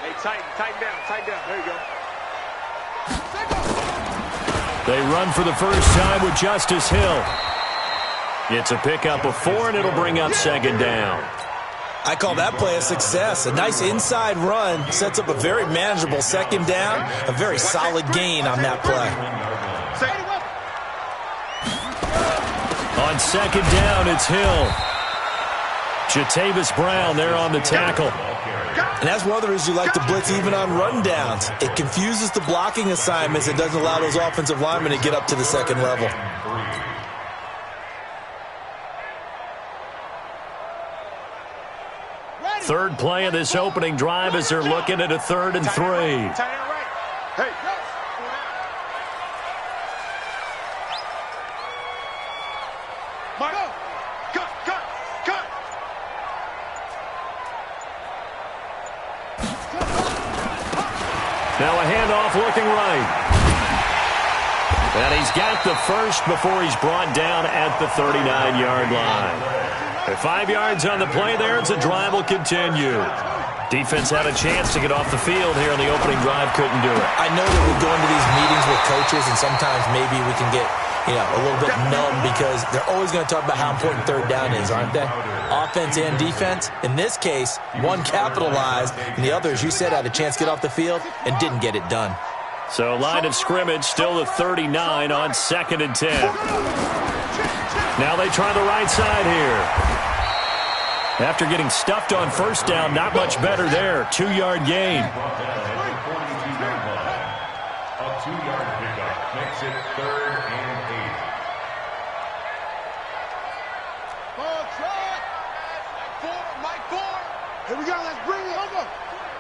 Hey, tighten down. There you go. They run for the first time with Justice Hill. It's a pickup of 4, and it'll bring up second down. I call that play a success. A nice inside run sets up a very manageable second down, a very solid gain on that play. On second down, it's Hill. Jatavis Brown there on the tackle. And that's one of the reasons you like to blitz even on rundowns. It confuses the blocking assignments. It doesn't allow those offensive linemen to get up to the second level. Third play of this opening drive as they're looking at a 3rd and 3. Hey. Marco, cut. Now a handoff looking right. And he's got the first before he's brought down at the 39-yard line. At 5 yards on the play there, the drive will continue. Defense had a chance to get off the field here on the opening drive, couldn't do it. I know that we go into these meetings with coaches, and sometimes maybe we can get a little bit numb because they're always going to talk about how important third down is, aren't they? Offense and defense. In this case, one capitalized, and the other, as you said, had a chance to get off the field and didn't get it done. So line of scrimmage still the 39 on 2nd and 10. Now they try the right side here. After getting stuffed on first down, not much better there. 2-yard gain. A 2-yard pickup makes it 3rd and 8. Mike 4. Here we go. Let's bring it.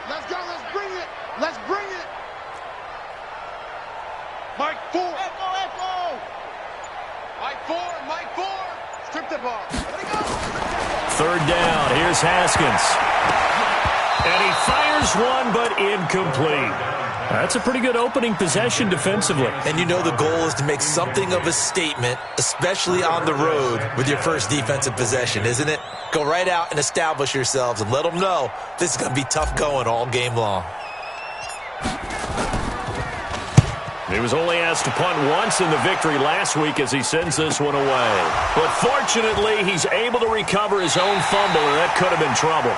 Let's go. Let's bring it. Mike 4. Echo. Mike 4. Strip the ball. Let it go. 3rd down. Here's Haskins. And he fires one, but incomplete. That's a pretty good opening possession defensively. And you know the goal is to make something of a statement, especially on the road with your first defensive possession, isn't it? Go right out and establish yourselves and let them know this is going to be tough going all game long. He was only asked to punt once in the victory last week as he sends this one away. But fortunately, he's able to recover his own fumble, and that could have been trouble.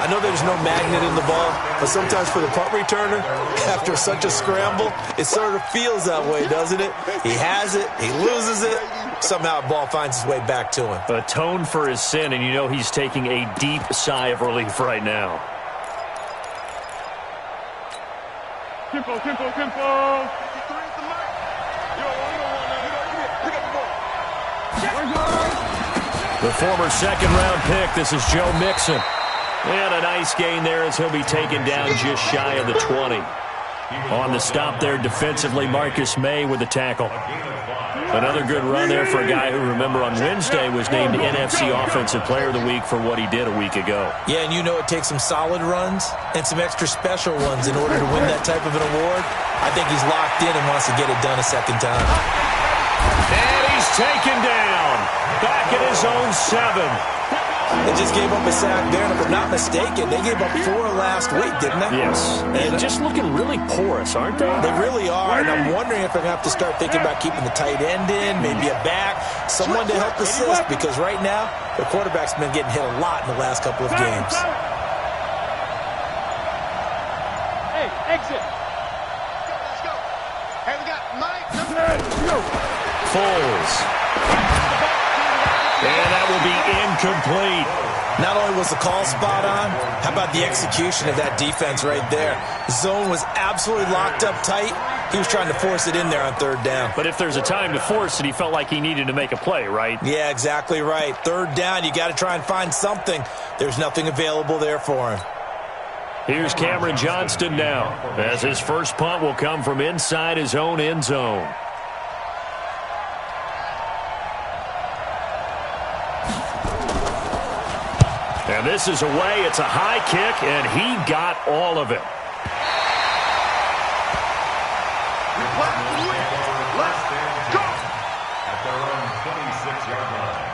I know there's no magnet in the ball, but sometimes for the punt returner, after such a scramble, it sort of feels that way, doesn't it? He has it, he loses it, somehow the ball finds its way back to him. Atone for his sin, and you know he's taking a deep sigh of relief right now. Tempo. The former second-round pick, this is Joe Mixon. And a nice gain there as he'll be taken down just shy of the 20. On the stop there defensively, Marcus May with the tackle. Another good run there for a guy who, remember, on Wednesday was named NFC Offensive Player of the Week for what he did a week ago. Yeah, and you know it takes some solid runs and some extra special ones in order to win that type of an award. I think he's locked in and wants to get it done a second time. And he's taken down. Back at his own 7. They just gave up a sack there, and if I'm not mistaken, they gave up 4 last week, didn't they? Yes. And just looking really porous, aren't they? They really are, and I'm wondering if they're going to have to start thinking about keeping the tight end in, maybe a back, someone to help assist, because right now, the quarterback's been getting hit a lot in the last couple of games. Hey, exit. Let's go. Hey, we got Mike. Foles. And that will be incomplete. Not only was the call spot on, how about the execution of that defense right there? The zone was absolutely locked up tight. He was trying to force it in there on 3rd down. But if there's a time to force it, he felt like he needed to make a play, right? Yeah, exactly right. 3rd down, you got to try and find something. There's nothing available there for him. Here's Cameron Johnston now, as his first punt will come from inside his own end zone. And this is away. It's a high kick, and he got all of it. Let's go. At their own 26-yard line.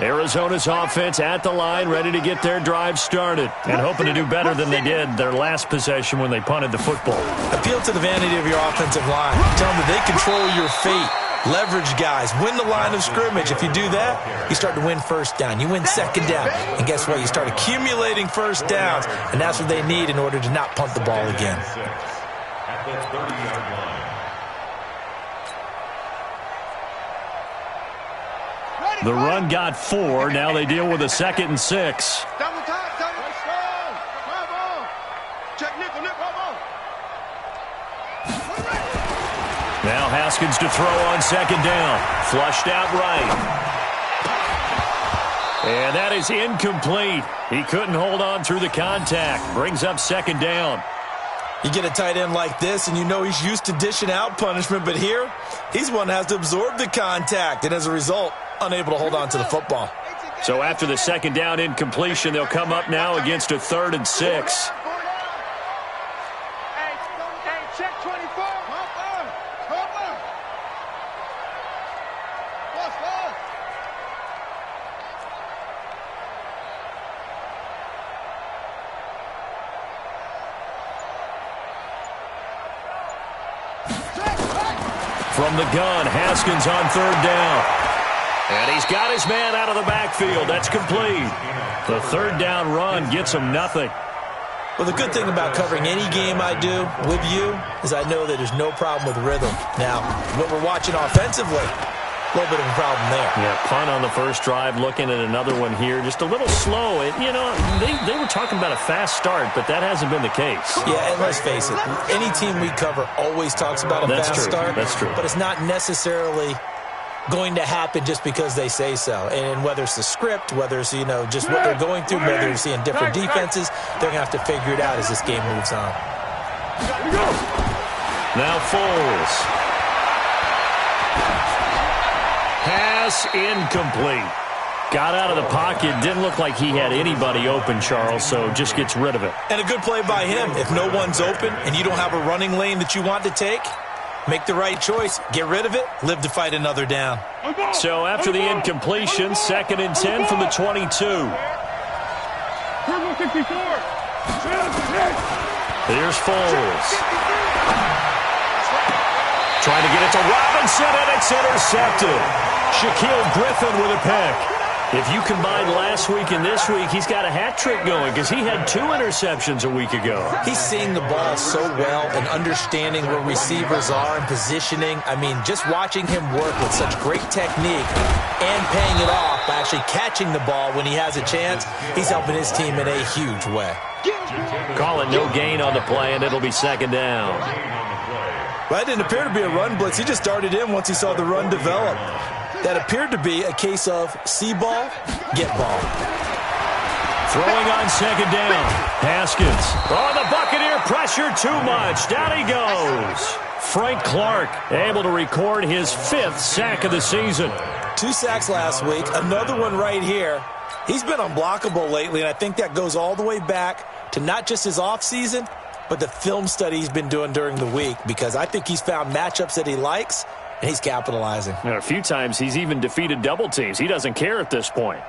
Arizona's offense at the line, ready to get their drive started and hoping to do better than they did their last possession when they punted the football. Appeal to the vanity of your offensive line. Tell them that they control your fate. Leverage guys. Win the line of scrimmage. If you do that, you start to win first down. You win second down. And guess what? You start accumulating first downs. And that's what they need in order to not punt the ball again. At the 30-yard line. The run got 4. Now they deal with a 2nd and 6. Double time, double. Check nickel, nickel. Now Haskins to throw on 2nd down. Flushed out right. And that is incomplete. He couldn't hold on through the contact. Brings up 2nd down. You get a tight end like this, and you know he's used to dishing out punishment, but here, he's one that has to absorb the contact, and as a result, unable to hold on to the football. So after the 2nd down incompletion, they'll come up now against a 3rd and 6. Hey, check 24. From the gun, Haskins on 3rd down. And he's got his man out of the backfield. That's complete. The 3rd down run gets him nothing. Well, the good thing about covering any game I do with you is I know that there's no problem with rhythm. Now, what we're watching offensively, a little bit of a problem there. Yeah, punt on the first drive, looking at another one here. Just a little slow. You know, they were talking about a fast start, but that hasn't been the case. Yeah, and let's face it, any team we cover always talks about a fast start. That's true. But it's not necessarily going to happen just because they say so. And whether it's the script, whether it's, you know, just what they're going through, whether they're seeing different defenses, they're going to have to figure it out as this game moves on. Now Foles. Pass incomplete. Got out of the pocket. Didn't look like he had anybody open, Charles, so just gets rid of it. And a good play by him. If no one's open and you don't have a running lane that you want to take, make the right choice. Get rid of it. Live to fight another down. So after the incompletion, 2nd and 10 from the 22. Here's Foles. Trying to get it to Robinson, and it's intercepted. Shaquille Griffin with a pick. If you combine last week and this week, he's got a hat trick going because he had 2 interceptions a week ago. He's seeing the ball so well and understanding where receivers are and positioning. I mean, just watching him work with such great technique and paying it off by actually catching the ball when he has a chance, he's helping his team in a huge way. Call it no gain on the play, and it'll be 2nd down. Well, that didn't appear to be a run blitz. He just darted in once he saw the run develop. That appeared to be a case of see ball, get ball. Throwing on 2nd down. Haskins. Oh, the Buccaneer pressure too much. Down he goes. Frank Clark able to record his 5th sack of the season. 2 sacks last week. Another one right here. He's been unblockable lately, and I think that goes all the way back to not just his offseason, but the film study he's been doing during the week, because I think he's found matchups that he likes, and he's capitalizing. And a few times he's even defeated double teams. He doesn't care at this point.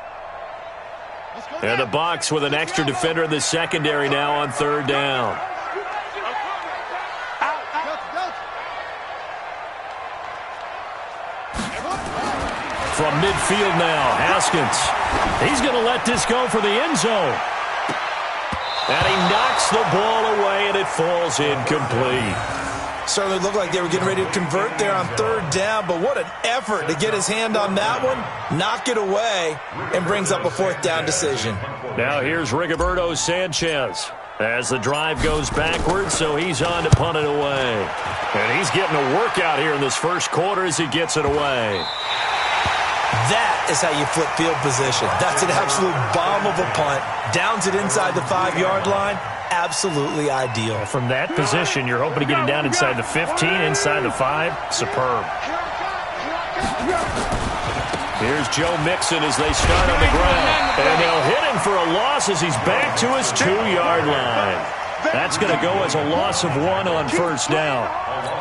And the Bucs with an extra defender in the secondary now on 3rd down. From midfield now, Haskins. He's going to let this go for the end zone. And he knocks the ball away, and it falls incomplete. Certainly looked like they were getting ready to convert there on 3rd down, but what an effort to get his hand on that one, knock it away, and brings up a 4th down decision. Now here's Rigoberto Sanchez as the drive goes backwards, so he's on to punt it away. And he's getting a workout here in this first quarter as he gets it away. That is how you flip field position. That's an absolute bomb of a punt. Downs it inside the 5-yard line. Absolutely ideal. From that position, you're hoping to get him down inside the 15, inside the 5. Superb. Here's Joe Mixon as they start on the ground. And they'll hit him for a loss as he's back to his 2-yard line. That's going to go as a loss of 1 on 1st down.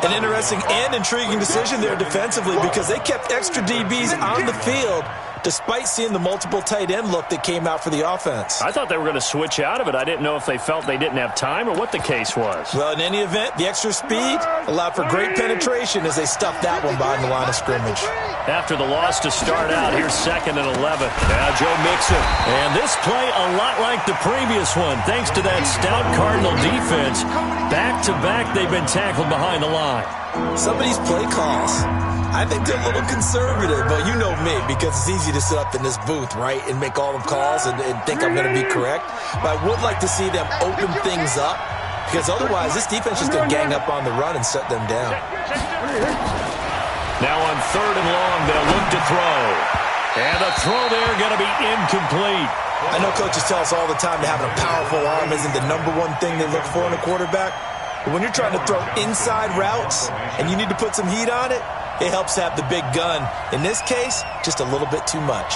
An interesting and intriguing decision there defensively, because they kept extra DBs on the field despite seeing the multiple tight end look that came out for the offense. I thought they were going to switch out of it. I didn't know if they felt they didn't have time or what the case was. Well, in any event, the extra speed allowed for great penetration as they stuffed that one behind the line of scrimmage. After the loss to start out, here's 2nd and 11. Now Joe Mixon. And this play a lot like the previous one. Thanks to that stout Cardinal defense, back-to-back they've been tackled behind the line. Some of these play calls, I think they're a little conservative, but you know me, because it's easy to sit up in this booth, right, and make all the calls and think I'm going to be correct. But I would like to see them open things up, because otherwise this defense is going to gang up on the run and shut them down. Now on 3rd and long, they'll look to throw. And the throw there going to be incomplete. I know coaches tell us all the time that having a powerful arm isn't the #1 thing they look for in a quarterback. But when you're trying to throw inside routes and you need to put some heat on it, it helps have the big gun. In this case, just a little bit too much.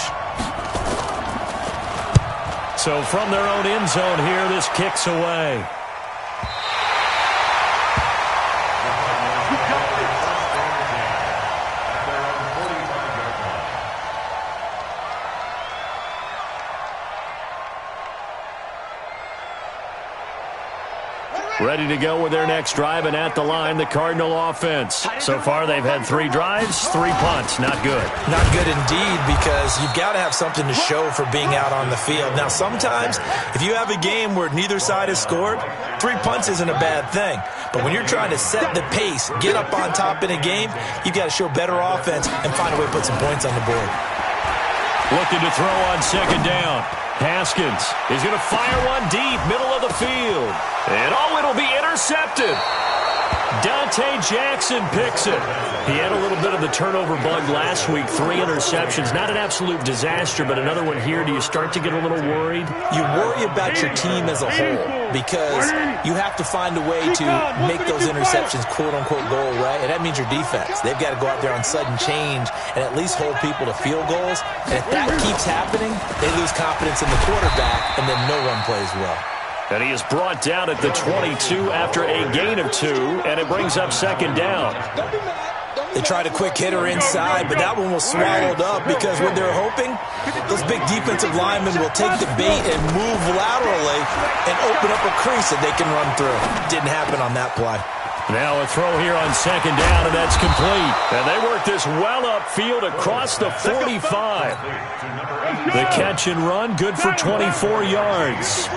So from their own end zone here, this kicks away. Ready to go with their next drive, and at the line, the Cardinal offense. So far, they've had 3 drives, 3 punts. Not good. Not good indeed, because you've got to have something to show for being out on the field. Now, sometimes, if you have a game where neither side has scored, 3 punts isn't a bad thing. But when you're trying to set the pace, get up on top in a game, you've got to show better offense and find a way to put some points on the board. Looking to throw on 2nd down. Haskins is going to fire one deep, middle of the field. And it'll be intercepted. Dante Jackson picks it. He had a little bit of the turnover bug last week, 3 interceptions. Not an absolute disaster, but another one here. Do you start to get a little worried? You worry about your team as a whole because you have to find a way to make those interceptions quote-unquote go away, and that means your defense. They've got to go out there on sudden change and at least hold people to field goals. And if that keeps happening, they lose confidence in the quarterback, and then no one plays well. And he is brought down at the 22 after a gain of 2, and it brings up 2nd down. They tried a quick hitter inside, but that one was swallowed up because when they're hoping, those big defensive linemen will take the bait and move laterally and open up a crease that they can run through. Didn't happen on that play. Now a throw here on 2nd down, and that's complete. And they work this well upfield across the 45. The catch and run, good for 24 yards.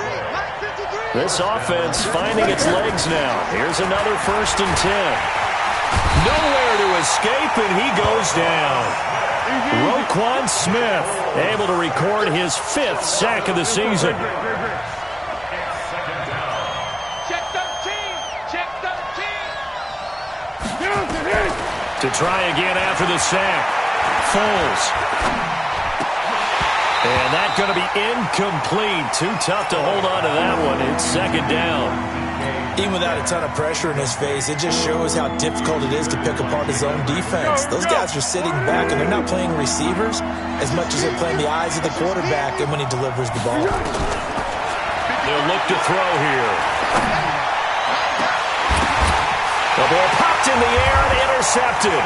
This offense finding its legs now. Here's another 1st and 10. Nowhere to escape, and he goes down. Roquan Smith able to record his 5th sack of the season. Check 13. Check 13. To try again after the sack. Foles. And that's going to be incomplete. Too tough to hold on to that one. It's 2nd down. Even without a ton of pressure in his face, it just shows how difficult it is to pick apart his own defense. Those guys are sitting back, and they're not playing receivers as much as they're playing the eyes of the quarterback and when he delivers the ball. They'll look to throw here. The ball popped in the air and intercepted.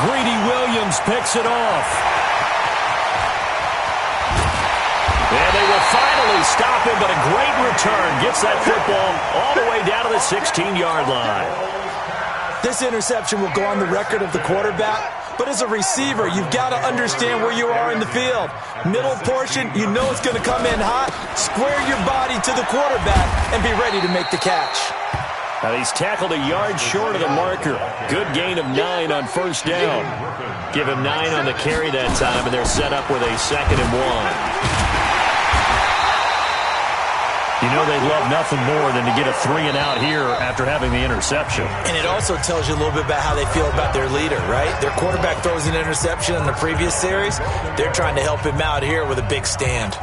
Greedy Williams picks it off. And they will finally stop him, but a great return. Gets that football all the way down to the 16-yard line. This interception will go on the record of the quarterback, but as a receiver, you've got to understand where you are in the field. Middle portion, you know it's going to come in hot. Square your body to the quarterback and be ready to make the catch. Now he's tackled a yard short of the marker. Good gain of 9 on 1st down. Give him 9 on the carry that time, and they're set up with a 2nd and 1. You know they'd love nothing more than to get a 3-and-out here after having the interception. And it also tells you a little bit about how they feel about their leader, right? Their quarterback throws an interception in the previous series. They're trying to help him out here with a big stand.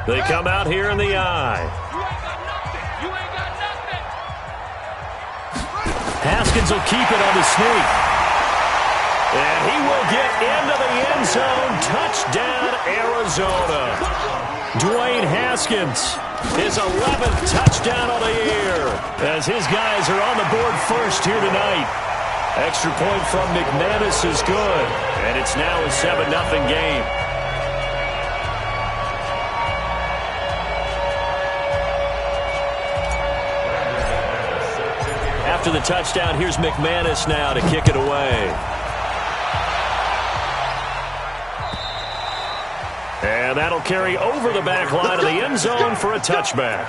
They come out here in the eye. Haskins will keep it on the sneak. And he will get into the end end zone. Touchdown, Arizona. Dwayne Haskins, his 11th touchdown of the year, as his guys are on the board first here tonight. Extra point from McManus is good, and it's now a 7-0 game. After the touchdown, here's McManus now to kick it away. And that'll carry over the back line of the end zone for a touchback.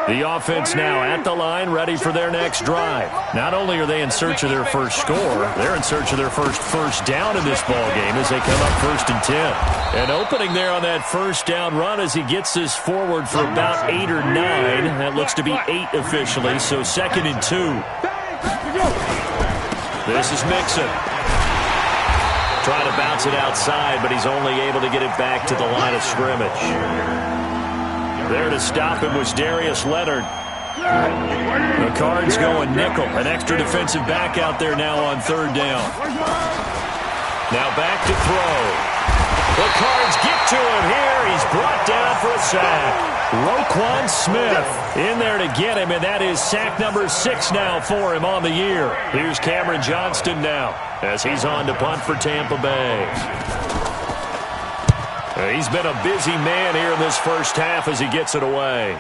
The offense now at the line, ready for their next drive. Not only are they in search of their first score, they're in search of their first down in this ball game as they come up 1st and 10. And opening there on that first down run as he gets this forward for about 8 or 9. That looks to be 8 officially, so 2nd and 2. This is Mixon. Trying to bounce it outside, but he's only able to get it back to the line of scrimmage. There to stop him was Darius Leonard. The Cards going nickel. An extra defensive back out there now on 3rd down. Now back to throw. The Cards get to him here. He's brought down for a sack. Roquan Smith in there to get him, and that is sack number 6 now for him on the year. Here's Cameron Johnston now as he's on to punt for Tampa Bay. He's been a busy man here in this first half as he gets it away.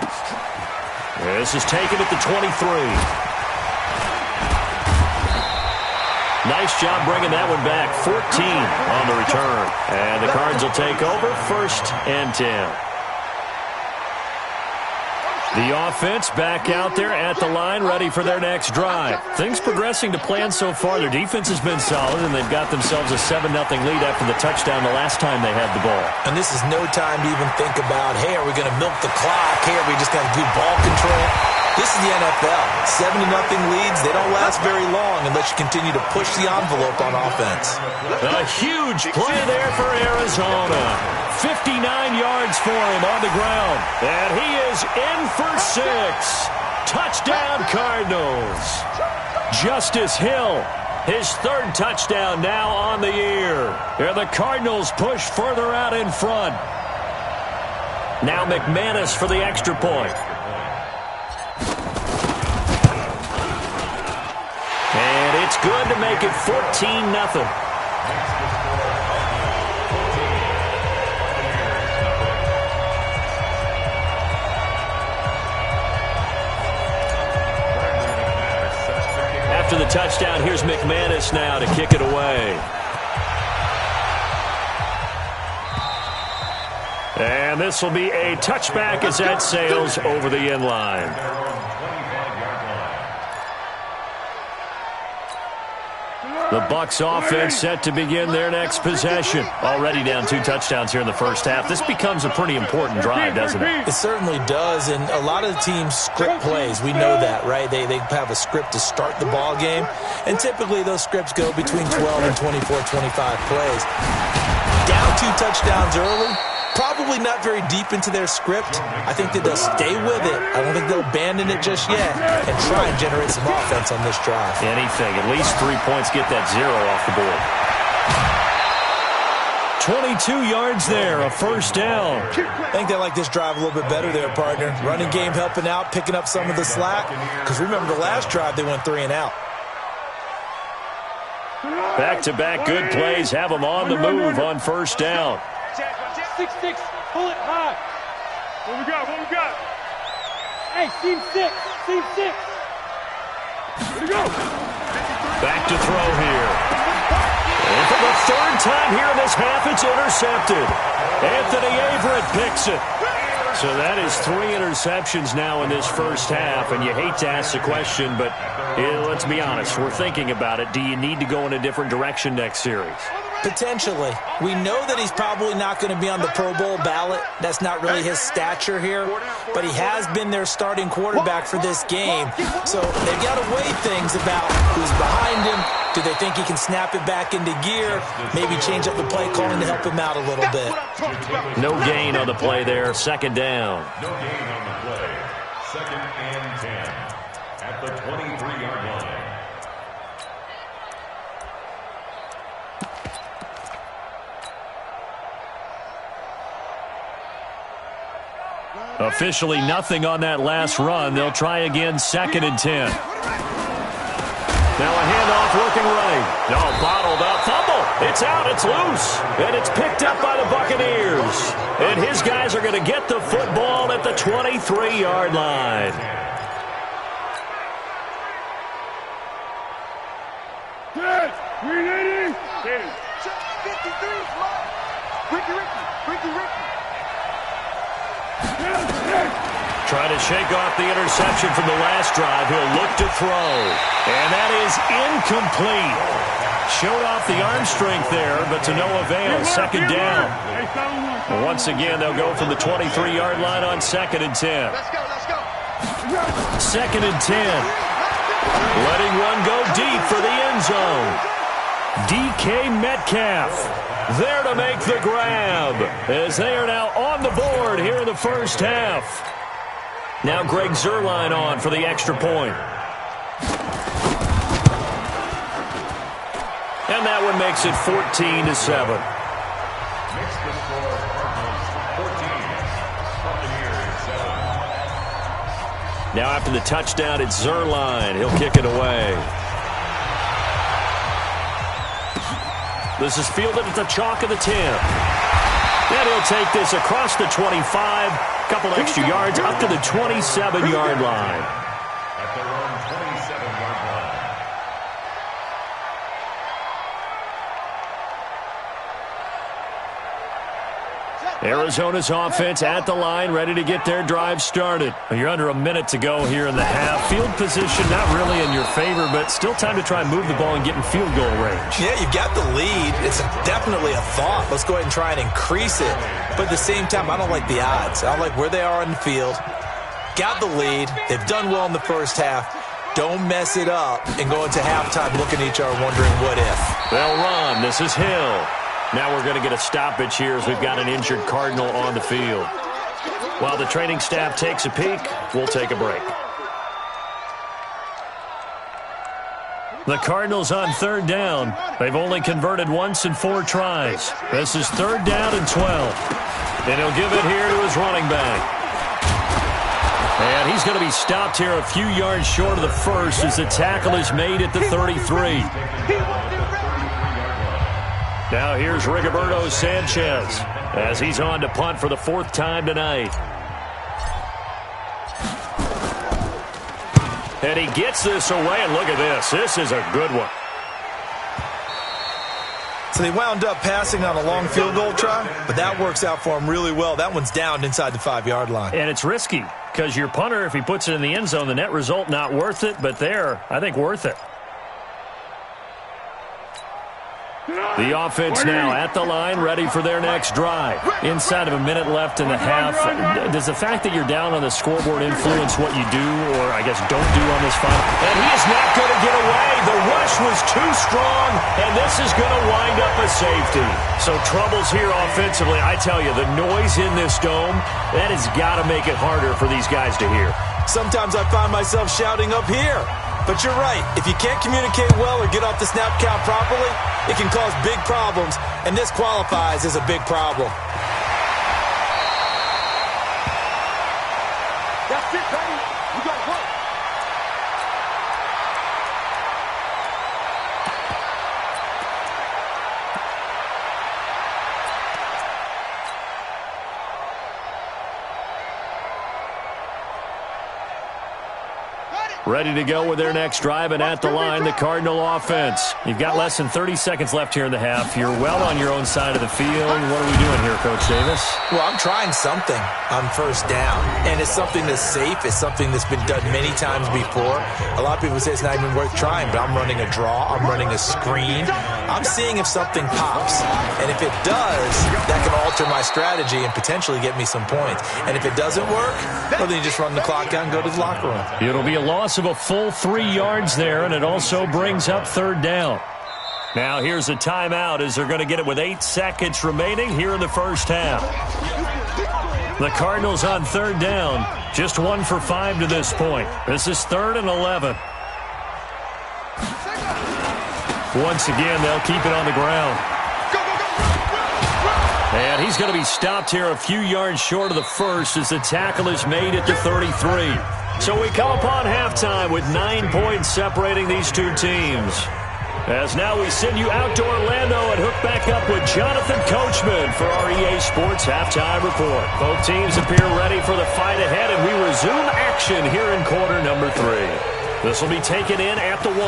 This is taken at the 23. Nice job bringing that one back. 14 on the return. And the Cards will take over 1st and 10. The offense back out there at the line, ready for their next drive. Things progressing to plan so far. Their defense has been solid, and they've got themselves a 7-0 lead after the touchdown the last time they had the ball. And this is no time to even think about, hey, are we going to milk the clock? Hey, are we just going to do ball control? This is the NFL. 7-0 leads, they don't last very long unless you continue to push the envelope on offense. A huge play there for Arizona. 59 yards for him on the ground. And he is in for 6. Touchdown, Cardinals. Justice Hill, his 3rd touchdown now on the year. And the Cardinals push further out in front. Now McManus for the extra point. And it's good to make it 14-0. After the touchdown, here's McManus now to kick it away. And this will be a touchback as that sails over the end line. The Bucs offense set to begin their next possession. Already down 2 touchdowns here in the first half. This becomes a pretty important drive, doesn't it? It certainly does, and a lot of the teams script plays. We know that, right? They have a script to start the ball game, and typically those scripts go between 12 and 24, 25 plays. Down 2 touchdowns early. Probably not very deep into their script. I think that they'll stay with it. I don't think they'll abandon it just yet and try and generate some offense on this drive. Anything. At least 3 points. Get that 0 off the board. 22 yards there. A first down. I think they like this drive a little bit better there, partner. Running game helping out, picking up some of the slack. Because remember the last drive, they went 3 and out. Back-to-back good plays have them on the move on first down. 6-6, pull it high. What we got? Hey, team 6. Here we go. Back to throw here. And for the 3rd time here in this half, it's intercepted. Anthony Averett picks it. So that is 3 interceptions now in this first half, and you hate to ask the question, but let's be honest, we're thinking about it. Do you need to go in a different direction next series? Potentially. We know that he's probably not going to be on the Pro Bowl ballot. That's not really his stature here. But he has been their starting quarterback for this game. So they've got to weigh things about who's behind him. Do they think he can snap it back into gear? Maybe change up the play calling to help him out a little bit. No gain on the play there. Second down. No gain on the play. 2nd and 10 at the 23-yard line. Officially nothing on that last run. They'll try again, 2nd and 10. Now a handoff looking right. No, bottled up. Fumble. It's out. It's loose. And it's picked up by the Buccaneers. And his guys are going to get the football at the 23-yard line. Good. Ready? 53. Ricky. Trying to shake off the interception from the last drive. He'll look to throw. And that is incomplete. Showed off the arm strength there, but to no avail. 2nd down. And once again, they'll go from the 23-yard line on 2nd and 10. Let's go. 2nd and 10. Letting one go deep for the end zone. DK Metcalf there to make the grab as they are now on the board here in the first half. Now Greg Zuerlein on for the extra point. And that one makes it 14-7. Makes the score Cardinals 14, Buccaneers 7. Now after the touchdown, it's Zuerlein. He'll kick it away. This is fielded at the chalk of the 10. And he'll take this across the 25. Couple extra yards up to the 27-yard line. At their own 27-yard line. Arizona's offense at the line, ready to get their drive started. You're under a minute to go here in the half. Field position not really in your favor, but still time to try and move the ball and get in field goal range. Yeah, you've got the lead. It's definitely a thought. Let's go ahead and try and increase it. But at the same time, I don't like the odds. I don't like where they are on the field. Got the lead. They've done well in the first half. Don't mess it up and go into halftime looking at each other wondering what if. They'll run. This is Hill. Now we're going to get a stoppage here as we've got an injured Cardinal on the field. While the training staff takes a peek, we'll take a break. The Cardinals on 3rd down. They've only converted once in 4 tries. This is 3rd down and 12. And he'll give it here to his running back. And he's going to be stopped here a few yards short of the first as the tackle is made at the 33. Now here's Rigoberto Sanchez as he's on to punt for the 4th time tonight. And he gets this away, and look at this. This is a good one. So they wound up passing on a long field goal try, but that works out for them really well. That one's down inside the 5-yard line. And it's risky because your punter, if he puts it in the end zone, the net result not worth it, but there, I think worth it. The offense now at the line, ready for their next drive. Inside of a minute left in the half. Does the fact that you're down on the scoreboard influence what you do, or I guess don't do on this final? And he is not going to get away. The rush was too strong, and this is going to wind up a safety. So troubles here offensively. I tell you, the noise in this dome, that has got to make it harder for these guys to hear. Sometimes I find myself shouting up here. But you're right. If you can't communicate well or get off the snap count properly, it can cause big problems, and this qualifies as a big problem. That's it, baby. We got to work. Ready to go with their next drive, and at the line, the Cardinal offense. You've got less than 30 seconds left here in the half. You're well on your own side of the field. What are we doing here, Coach Davis? Well, I'm trying something on first down, and it's something that's safe. It's something that's been done many times before. A lot of people say it's not even worth trying, but I'm running a draw. I'm running a screen. I'm seeing if something pops, and if it does, that can alter my strategy and potentially get me some points. And if it doesn't work, well, then you just run the clock out and go to the locker room. It'll be a loss of a full 3 yards there, and it also brings up third down. Now here's a timeout as they're going to get it with 8 seconds remaining here in the first half. The Cardinals on third down, just 1 for 5 to this point. This is 3rd and 11. Once again, they'll keep it on the ground. And he's going to be stopped here a few yards short of the first as the tackle is made at the 33. So we come upon halftime with 9 points separating these two teams. As now we send you out to Orlando and hook back up with Jonathan Coachman for our EA Sports Halftime Report. Both teams appear ready for the fight ahead, and we resume action here in quarter number 3. This will be taken in at the 1.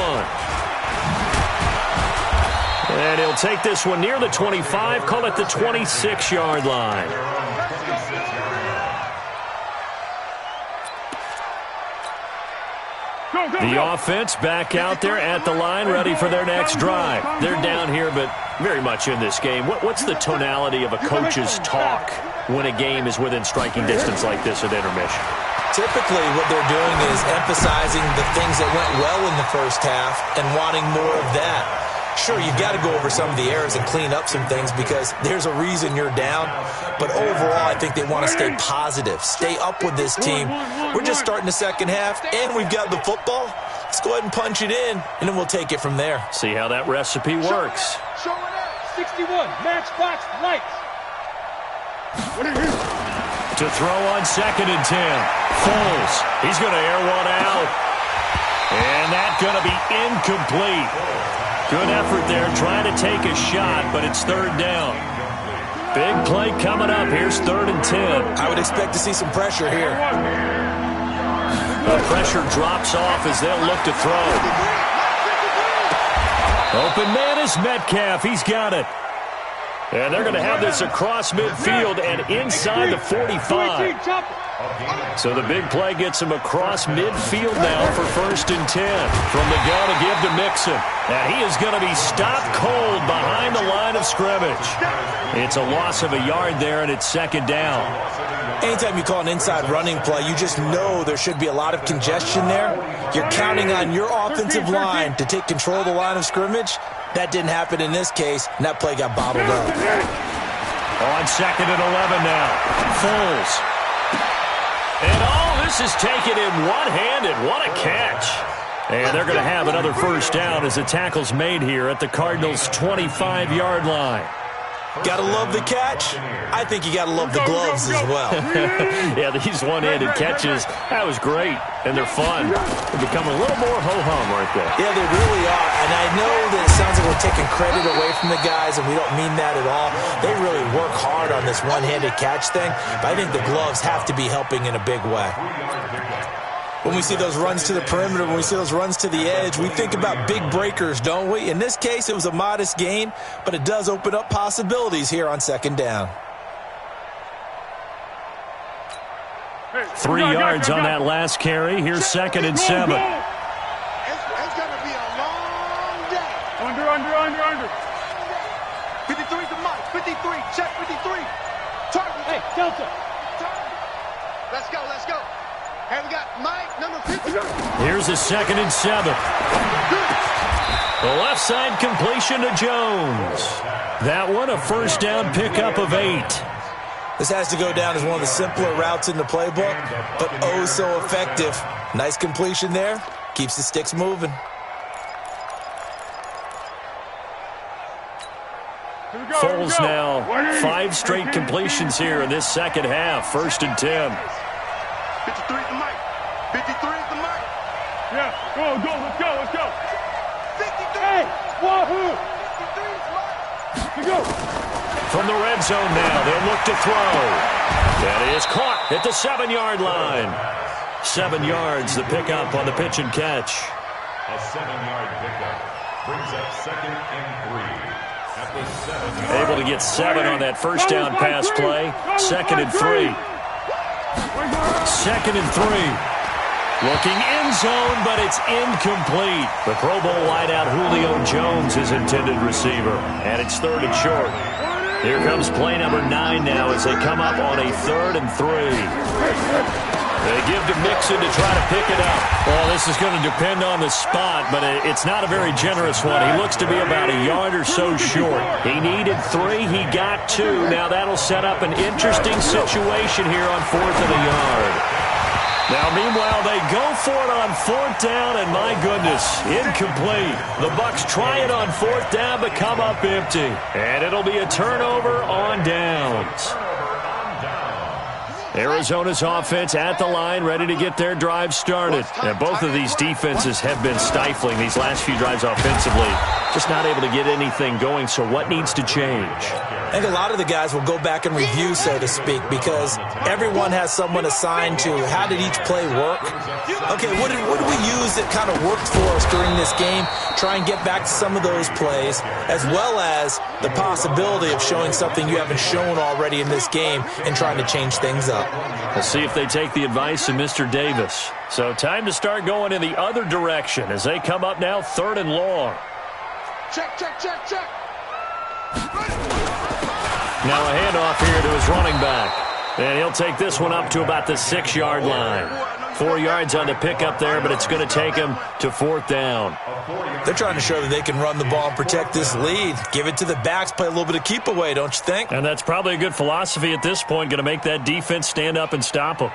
And he'll take this one near the 25, call it the 26-yard line. The offense back out there at the line, ready for their next drive. They're down here, but very much in this game. What's the tonality of a coach's talk when a game is within striking distance like this at intermission? Typically, what they're doing is emphasizing the things that went well in the first half and wanting more of that. Sure, you've got to go over some of the errors and clean up some things because there's a reason you're down. But overall, I think they want to stay positive, stay up with this team. We're just starting the second half, and we've got the football. Let's go ahead and punch it in, and then we'll take it from there. See how that recipe works. 61, matchbox lights. To throw on 2nd and 10. Foles, he's going to air one out. And that's going to be incomplete. Good effort there, trying to take a shot, but it's 3rd down. Big play coming up. Here's 3rd and 10. I would expect to see some pressure here. The pressure drops off as they'll look to throw. Open man is Metcalf. He's got it. And they're going to have this across midfield and inside the 45. So the big play gets him across midfield now for 1st and 10. From the gun to give to Mixon. And he is going to be stopped cold behind the line of scrimmage. It's a loss of a yard there, and it's 2nd down. Anytime you call an inside running play, you just know there should be a lot of congestion there. You're counting on your offensive line to take control of the line of scrimmage. That didn't happen in this case, and that play got bobbled up. On 2nd and 11 now. Foles. And all this is taken in one-handed. What a catch. And they're going to have another first down as the tackle's made here at the Cardinals' 25-yard line. Gotta love the catch. I think you gotta love the gloves as well. Yeah, these one-handed catches, that was great, and they're fun. They become a little more ho-hum, aren't they? Yeah, they really are, and I know that it sounds like we're taking credit away from the guys, and we don't mean that at all. They really work hard on this one-handed catch thing, but I think the gloves have to be helping in a big way. When we see those runs to the perimeter, when we see those runs to the edge, we think about big breakers, don't we? In this case, it was a modest gain, but it does open up possibilities here on 2nd down. 3 yards on that last carry. Here's 2nd and 7. It's going to be a long day. Under. 53 to Mike. 53. Check 53. Target. Hey, Delta. Let's go. Hey, we got Mike, number 50. Here's a 2nd and 7. The left side completion to Jones. That one a first down pickup of 8. This has to go down as one of the simpler routes in the playbook, but oh so effective. Nice completion there. Keeps the sticks moving. Foles now 5 straight completions here in this second half. 1st and 10. 53 is the mic. 53 is the mic. Yeah, go, let's go. 53. Hey, wahoo! 53 is the mic. Let's go. From the red zone now, they'll look to throw. That is caught at the 7-yard line. 7 yards, the pickup on the pitch and catch. A 7-yard pickup brings up 2nd and 3. At the 7-yard. Able to get 7 on that first down pass play. 2nd and 3. 2nd and 3. Looking end zone, but it's incomplete. The Pro Bowl wideout Julio Jones is intended receiver. And it's 3rd and short. Here comes play number 9 now as they come up on a 3rd and 3. They give to Mixon to try to pick it up. Well, this is going to depend on the spot, but it's not a very generous one. He looks to be about a yard or so short. He needed 3. He got 2. Now that'll set up an interesting situation here on 4th and a yard. Now, meanwhile, they go for it on 4th down, and my goodness, incomplete. The Bucs try it on 4th down, but come up empty. And it'll be a turnover on downs. Arizona's offense at the line, ready to get their drive started. And both of these defenses have been stifling these last few drives offensively. Just not able to get anything going, so what needs to change? I think a lot of the guys will go back and review, so to speak, because everyone has someone assigned to how did each play work. Okay, what did we use that kind of worked for us during this game? Try and get back to some of those plays, as well as the possibility of showing something you haven't shown already in this game and trying to change things up. We'll see if they take the advice of Mr. Davis. So time to start going in the other direction as they come up now 3rd and long. Check, check, check, check. Now a handoff here to his running back. And he'll take this one up to about the 6-yard line. 4 yards on the pickup there, but it's going to take him to 4th down. They're trying to show that they can run the ball and protect this lead. Give it to the backs, play a little bit of keep away, don't you think? And that's probably a good philosophy at this point, going to make that defense stand up and stop them.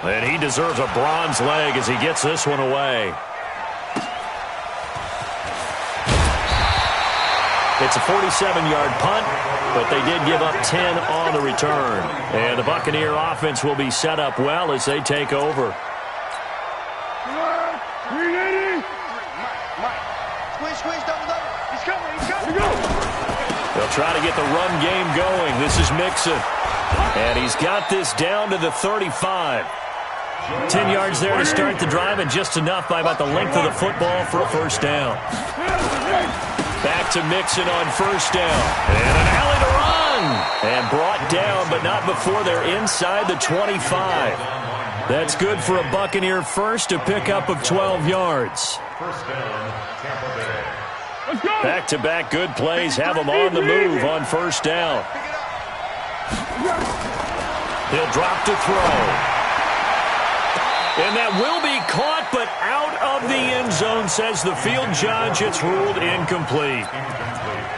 And he deserves a bronze leg as he gets this one away. It's a 47-yard punt, but they did give up 10 on the return. And the Buccaneer offense will be set up well as they take over. They'll try to get the run game going. This is Mixon. And he's got this down to the 35. 10 yards there to start the drive, and just enough by about the length of the football for a first down. Back to Mixon on first down. And an alley to run. And brought down, but not before they're inside the 25. That's good for a Buccaneer first, a pickup of 12 yards. First down, Tampa Bay. Back-to-back good plays have them on the move on first down. He'll drop to throw. And that will be caught, but out of the end zone, says the field judge. It's ruled incomplete.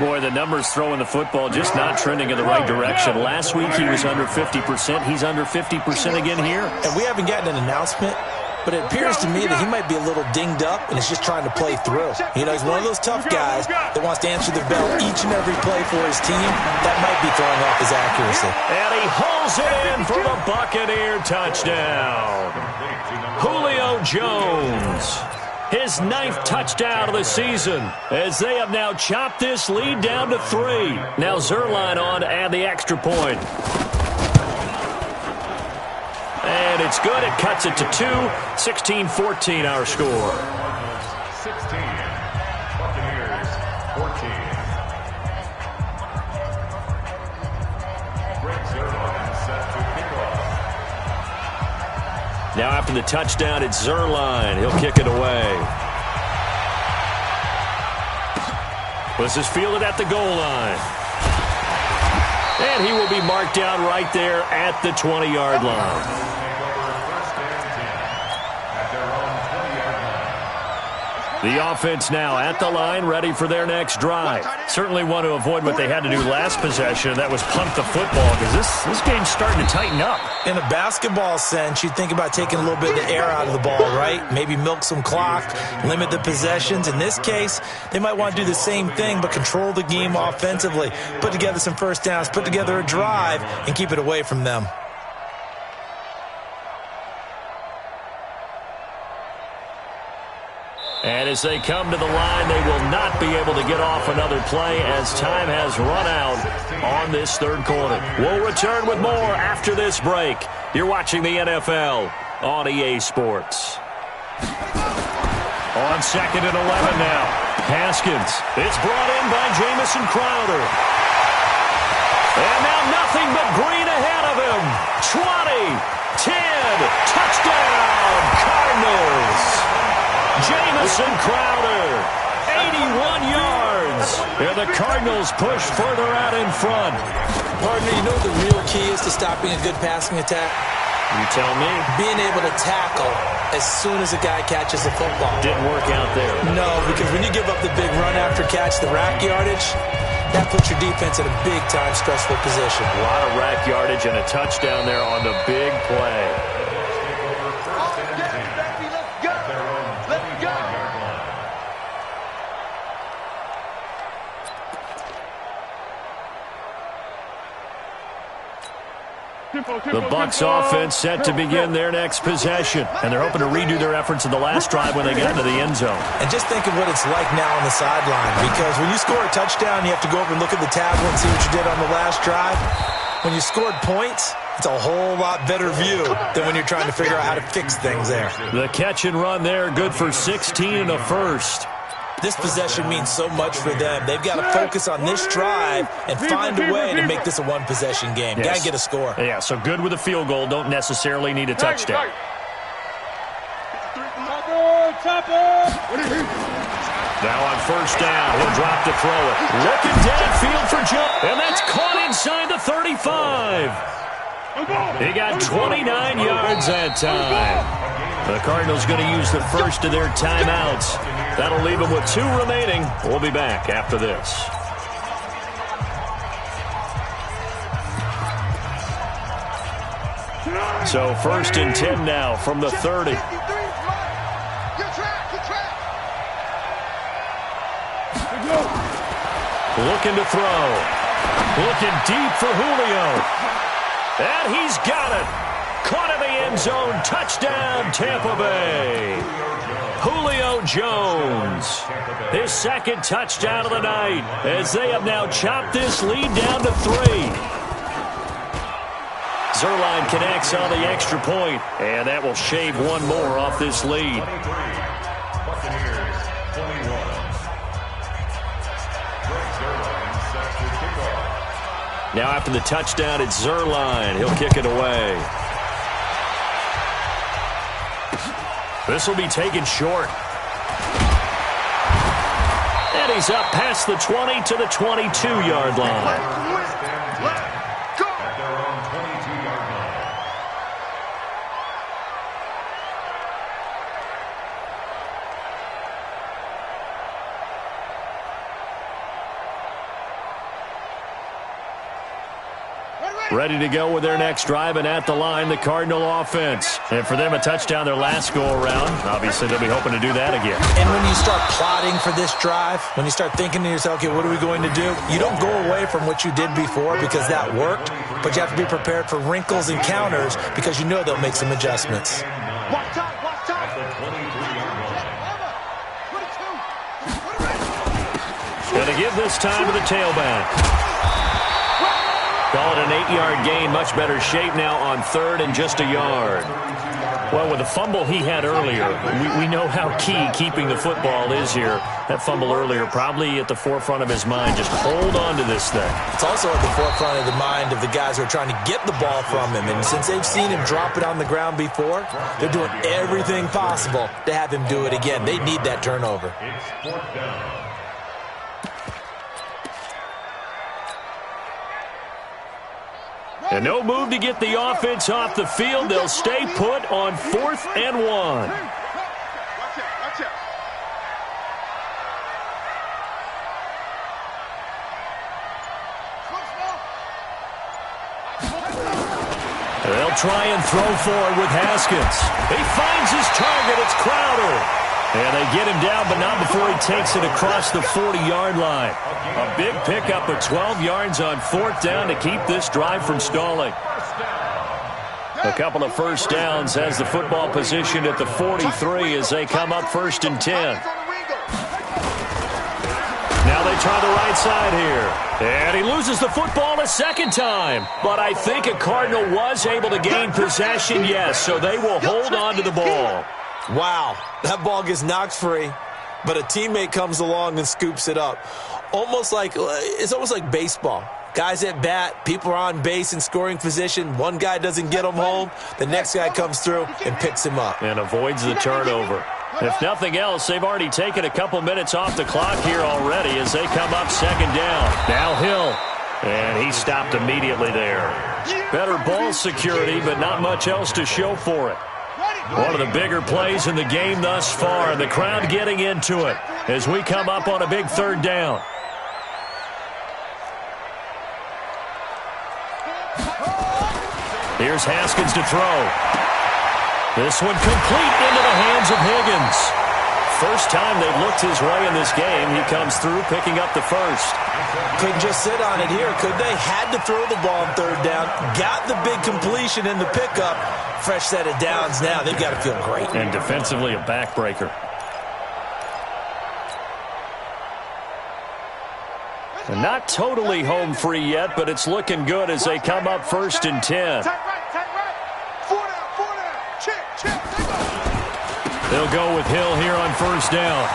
Boy, the numbers throwing the football just not trending in the right direction. Last week he was under 50%. He's under 50% again here. And we haven't gotten an announcement, but it appears to me that he might be a little dinged up and is just trying to play through. You know, he's one of those tough guys that wants to answer the bell each and every play for his team. That might be throwing off his accuracy. And he hauls it in for the Buccaneer touchdown. Julio Jones, his 9th touchdown of the season, as they have now chopped this lead down to 3. Now Zerline on to add the extra point. And it's good. It cuts it to 2. 16-14 our score. 16. Buccaneers, 14. Greg Zerline set to kick off. Now after the touchdown, it's Zerline. He'll kick it away. This is fielded at the goal line. And he will be marked down right there at the 20-yard line. The offense now at the line, ready for their next drive. Certainly want to avoid what they had to do last possession. That was punt the football, because this game's starting to tighten up. In a basketball sense, you think about taking a little bit of the air out of the ball, right? Maybe milk some clock, limit the possessions. In this case, they might want to do the same thing, but control the game offensively. Put together some first downs, put together a drive, and keep it away from them. And As they come to the line, they will not be able to get off another play as time has run out on this third quarter. We'll return with more after this break. You're watching the NFL on EA Sports. On 2nd and 11 now. Haskins. It's brought in by Jamison Crowder. And now nothing but green ahead of him. 20, 10, touchdown, Cardinals. Jamison Crowder, 81 yards. And the Cardinals push further out in front. Partner, you know the real key is to stopping a good passing attack? You tell me. Being able to tackle as soon as a guy catches the football. Didn't work out there. No, because when you give up the big run after catch, the rack yardage, that puts your defense in a big-time stressful position. A lot of rack yardage and a touchdown there on the big play. The Bucs offense set to begin their next possession. And they're hoping to redo their efforts in the last drive when they got into the end zone. And just think of what it's like now on the sideline. Because when you score a touchdown, you have to go over and look at the tablet and see what you did on the last drive. When you scored points, it's a whole lot better view than when you're trying to figure out how to fix things there. The catch and run there, good for 16 and a first. This possession means so much for them. They've got to focus on this drive and find a way to make this a one-possession game. Yes. Got to get a score. Yeah, so good with a field goal. Don't necessarily need a touchdown. Now on first down, he'll drop to throw it. Looking downfield for Joe. And that's caught inside the 35. He got 29 yards that time. The Cardinals going to use the first of their timeouts. That'll leave them with 2 remaining. We'll be back after this. So 1st and 10 now from the 30. Looking to throw. Looking deep for Julio. And he's got it. Caught in the end zone. Touchdown, Tampa Bay. Julio Jones. His 2nd touchdown of the night as they have now chopped this lead down to 3. Zerline connects on the extra point, and that will shave 1 more off this lead. Now after the touchdown, it's Zerline. He'll kick it away. This will be taken short. And he's up past the 20 to the 22-yard line. Ready to go with their next drive, and at the line, the Cardinal offense. And for them, a touchdown their last go-around. Obviously, they'll be hoping to do that again. And when you start plotting for this drive, when you start thinking to yourself, okay, what are we going to do? You don't go away from what you did before because that worked, but you have to be prepared for wrinkles and counters because you know they'll make some adjustments. Going to give this time to the tailback. Call it an 8-yard gain. Much better shape now on 3rd and just a yard. Well, with the fumble he had earlier, we know how key keeping the football is here. That fumble earlier probably at the forefront of his mind. Just hold on to this thing. It's also at the forefront of the mind of the guys who are trying to get the ball from him. And since they've seen him drop it on the ground before, they're doing everything possible to have him do it again. They need that turnover. It's 4th down. And no move to get the offense off the field. They'll stay put on 4th and 1. They'll try and throw forward with Haskins. He finds his target. It's Crowder. And they get him down, but not before he takes it across the 40-yard line. A big pickup of 12 yards on 4th down to keep this drive from stalling. A couple of first downs as the football positioned at the 43 as they come up 1st and 10. Now they try the right side here. And he loses the football a second time. But I think a Cardinal was able to gain possession, yes, so they will hold on to the ball. Wow, that ball gets knocked free, but a teammate comes along and scoops it up. It's almost like baseball. Guys at bat, people are on base in scoring position. One guy doesn't get him home. The next guy comes through and picks him up. And avoids the turnover. If nothing else, they've already taken a couple minutes off the clock here already as they come up second down. Now Hill. And he stopped immediately there. Better ball security, but not much else to show for it. One of the bigger plays in the game thus far, and the crowd getting into it as we come up on a big third down. Here's Haskins to throw. This one complete into the hands of Higgins. First time they've looked his way in this game. He comes through picking up the first. Couldn't just sit on it here, could they? Had to throw the ball on third down. Got the big completion in the pickup. Fresh set of downs now. They've got to feel great. And defensively a backbreaker. And not totally home free yet, but it's looking good as they come up 1st and 10. They'll go with Hill here on 1st down.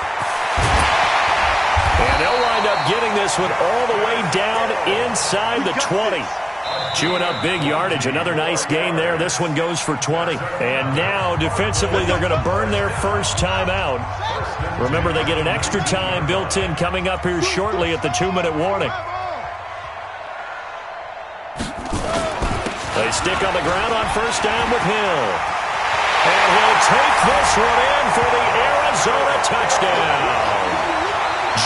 And they'll wind up getting this one all the way down inside the 20. Chewing up big yardage. Another nice gain there. This one goes for 20. And now, defensively, they're going to burn their first time out. Remember, they get an extra time built in coming up here shortly at the 2-minute warning. They stick on the ground on 1st down with Hill. And he'll take this one in for the Arizona touchdown.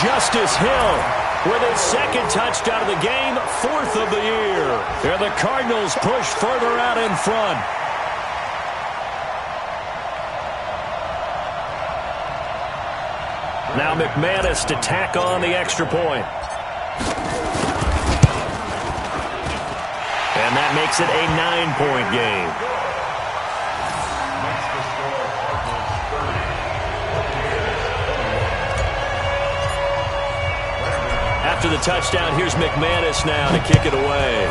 Justice Hill with his 2nd touchdown of the game, 4th of the year. And the Cardinals push further out in front. Now McManus to tack on the extra point. And that makes it a 9-point game. After the touchdown, here's McManus now to kick it away.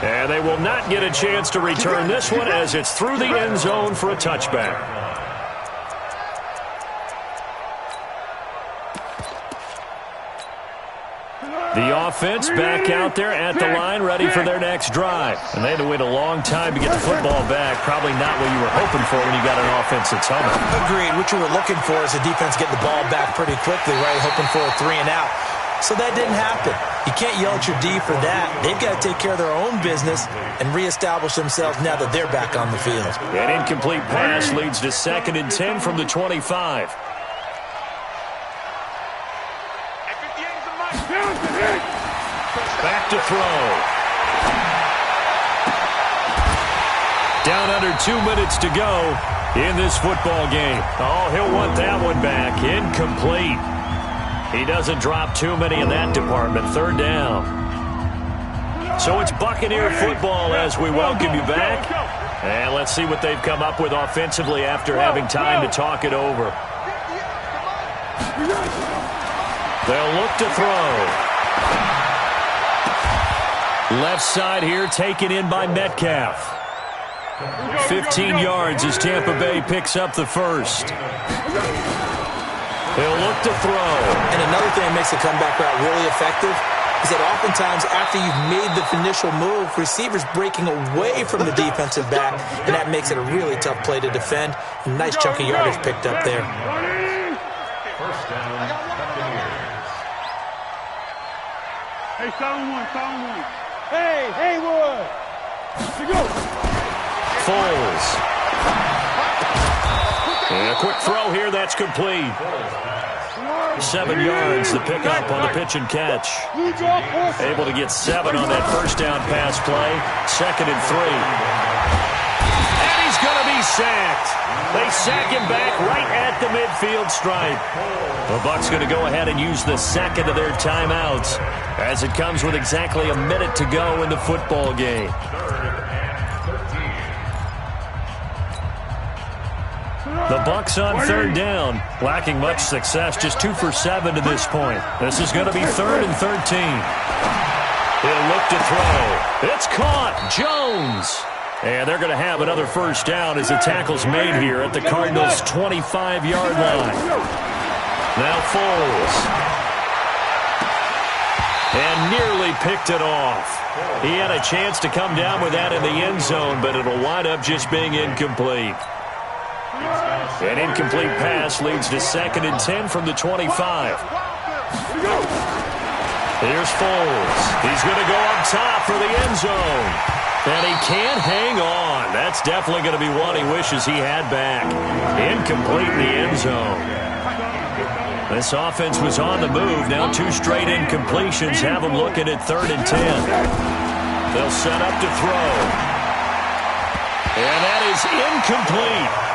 And they will not get a chance to return this one as it's through the end zone for a touchback. The offense back out there at the line, ready for their next drive. And they had to wait a long time to get the football back. Probably not what you were hoping for when you got an offense that's humming. Agreed. What you were looking for is the defense getting the ball back pretty quickly, right? Hoping for a 3-and-out. So that didn't happen. You can't yell at your D for that. They've got to take care of their own business and reestablish themselves now that they're back on the field. An incomplete pass leads to 2nd and 10 from the 25. Back to throw. Down under 2 minutes to go in this football game. Oh, he'll want that one back. Incomplete. He doesn't drop too many in that department. 3rd down. So it's Buccaneer football as we welcome you back. And let's see what they've come up with offensively after having time to talk it over. They'll look to throw. Left side here taken in by Metcalf. 15 yards as Tampa Bay picks up the first. They'll look to throw. And another thing that makes the comeback route really effective is that oftentimes after you've made the initial move, receivers breaking away from the defensive back, and that makes it a really tough play to defend. A nice chunk of yardage picked up there. First down, Buccaneers. Hey, someone. Hey, Haywood. To go. Foles. And a quick throw here, that's complete. 7 yards, the pickup on the pitch and catch. Able to get 7 on that 1st down pass play. 2nd and 3. And he's going to be sacked. They sack him back right at the midfield stripe. The Bucs going to go ahead and use the 2nd of their timeouts as it comes with exactly a minute to go in the football game. The Bucs on third down, lacking much success, just 2 for 7 to this point. This is going to be 3rd and 13. He'll look to throw. It's caught. Jones. And they're going to have another first down as the tackle's made here at the Cardinals' 25-yard line. Now Foles. And nearly picked it off. He had a chance to come down with that in the end zone, but it'll wind up just being incomplete. An incomplete pass leads to 2nd and 10 from the 25. Here's Foles. He's going to go up top for the end zone. And he can't hang on. That's definitely going to be one he wishes he had back. Incomplete in the end zone. This offense was on the move. Now 2 straight incompletions have them looking at 3rd and 10. They'll set up to throw. And that is incomplete.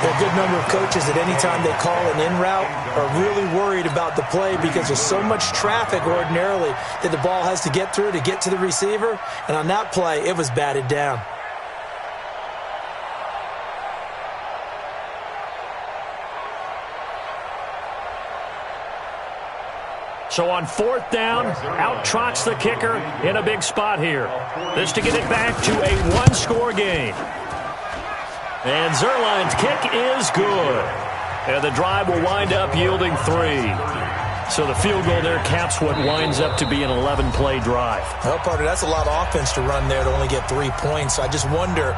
A good number of coaches at any time they call an in route are really worried about the play because there's so much traffic ordinarily that the ball has to get through to get to the receiver. And on that play, it was batted down. So on 4th down, out trots the kicker in a big spot here. This to get it back to a 1-score game. And Zerline's kick is good. And the drive will wind up yielding 3. So the field goal there caps what winds up to be an 11-play drive. Well, partner, that's a lot of offense to run there to only get 3 points. So I just wonder,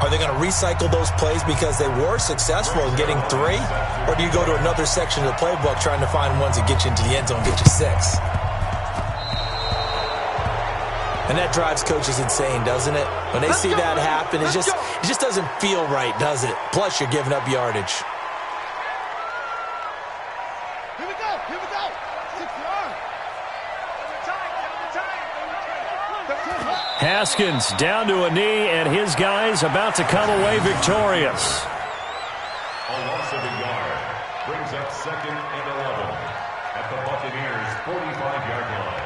are they going to recycle those plays because they were successful in getting 3? Or do you go to another section of the playbook trying to find ones that get you into the end zone and get you 6? And that drives coaches insane, doesn't it? When they see that happen, it just doesn't feel right, does it? Plus, you're giving up yardage. Here we go. 6 yards. Haskins down to a knee, and his guys about to come away victorious. A loss of a yard brings up 2nd and 11 at the Buccaneers' 45-yard line.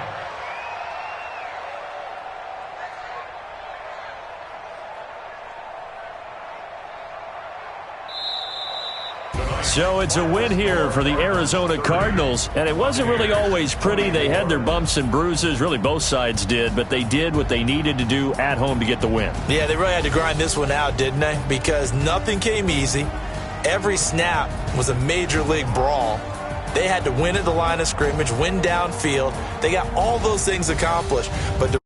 So it's a win here for the Arizona Cardinals, and it wasn't really always pretty. They had their bumps and bruises, really both sides did, but they did what they needed to do at home to get the win. Yeah, they really had to grind this one out, didn't they? Because nothing came easy. Every snap was a major league brawl. They had to win at the line of scrimmage, win downfield. They got all those things accomplished, but